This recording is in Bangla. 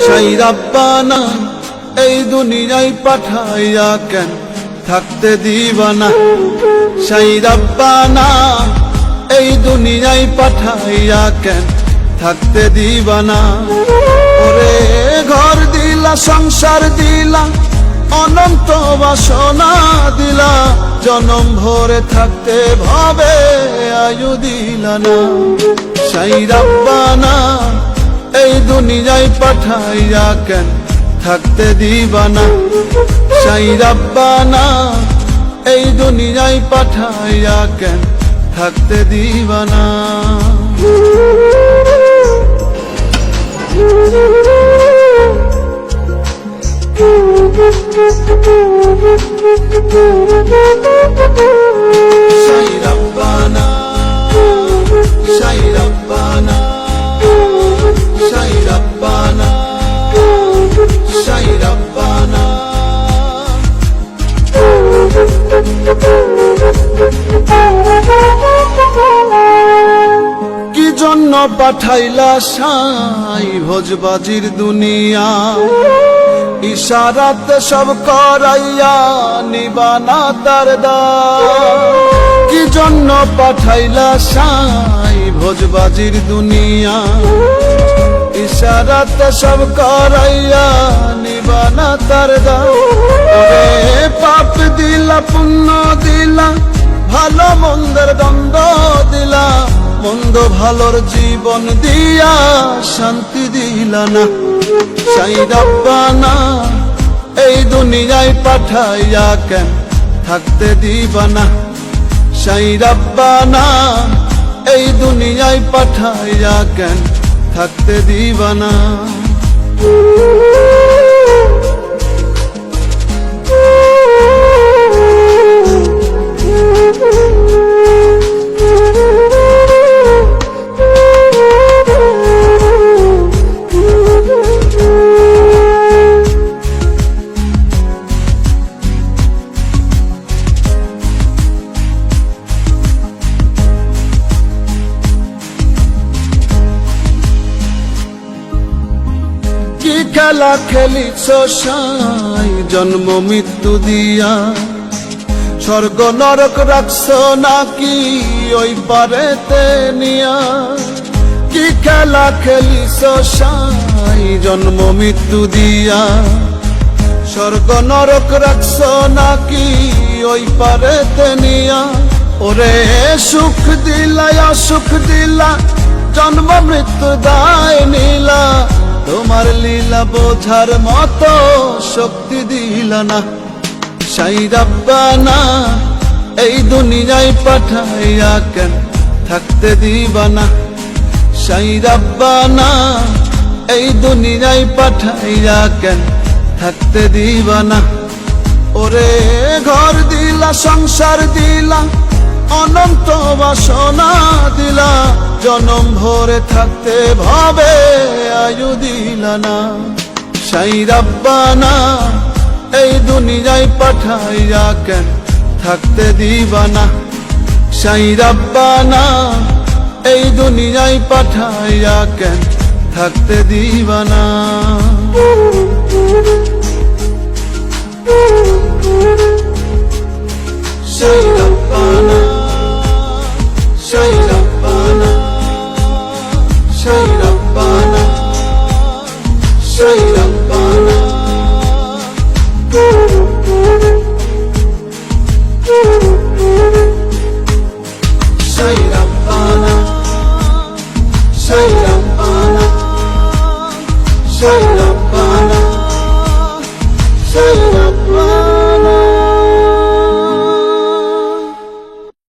সেই রাব্বানা এই দুনিয়ায় পাঠাইয়া কেন থাকতে দিবানা। সেই রাব্বানা এই দুনিয়ায় পাঠাইয়া কেন থাকতে দিবানা। ওরে ঘর দিলা, সংসার দিলা, অনন্ত বাসনা দিলা, জনম ভরে থাকতে ভাবে আয়ু দিলা না। সেই রাব্বানা এই দুনিয়ায় পাঠাইয়া কেন থাকতে দিবানা। সেই রাব্বানা এই দুনিয়ায় পাঠাইয়া কেন থাকতে দিবানা। সেই রাব্বানা, সেই রাব্বানা, সেই রাব্বানা, সেই রাব্বানা। কি জন্য পাঠাইলা সাই ভোজবাজির দুনিয়া, ইশারাতে সব করাইয়া নিবানা তার দ্বার। কি জন্য পাঠাইলা সাই ভোজবাজির দুনিয়া, ইশারাতে সব করাইয়া নিবানা তার দ্বার। ওরে পাপ দিলা, পুণ্য দিলা, ভালো মন্দের দ্বন্দ্ব দিলা, মন্দ ভালোর জীবন দিয়া শান্তি দিলা না। সেই রাব্বানা এই দুনিয়ায় পাঠাইয়া কেন থাকতে দিবানা। সেই রাব্বানা এই দুনিয়ায় পাঠাইয়া কেন থাকতে দিবানা। খেলা খেলিছ সাই জন্ম মৃত্যু দিয়া, স্বর্গ নরক রাখছ নাকি ওই পারেতে নিয়া। কি খেলা খেলিছ সাই জন্ম মৃত্যু দিয়া, স্বর্গ নরক রাখছ নাকি ওই পারেতে নিয়া। ওরে সুখ দিলা, অসুখ দিলা, জন্ম মৃত্যু দায় নিলা, তোমার লীলা বোঝার মতো শক্তি দিলা না। সেই রাব্বানা এই দুনিয়ায় পাঠাইয়া কেন থাকতে দিবানা। সেই রাব্বানা এই দুনিয়ায় পাঠাইয়া কেন থাকতে দিবানা। ওরে ঘর দিলা, সংসার দিলা, অনন্ত বাসনা দিলা, জনম ভরে থাকতে ভাবে আয়ু দিলা না। সেই রাব্বানা এই দুনিয়ায় পাঠাইয়া কেন থাকতে দিবানা। সেই রাব্বানা এই দুনিয়ায় পাঠাইয়া কেন থাকতে দিবানা। সেই রাব্বানা, সেই রাব্বানা, সেই রাব্বানা, সেই রাব্বানা। সেই রাব্বানা, সেই রাব্বানা, সেই রাব্বানা।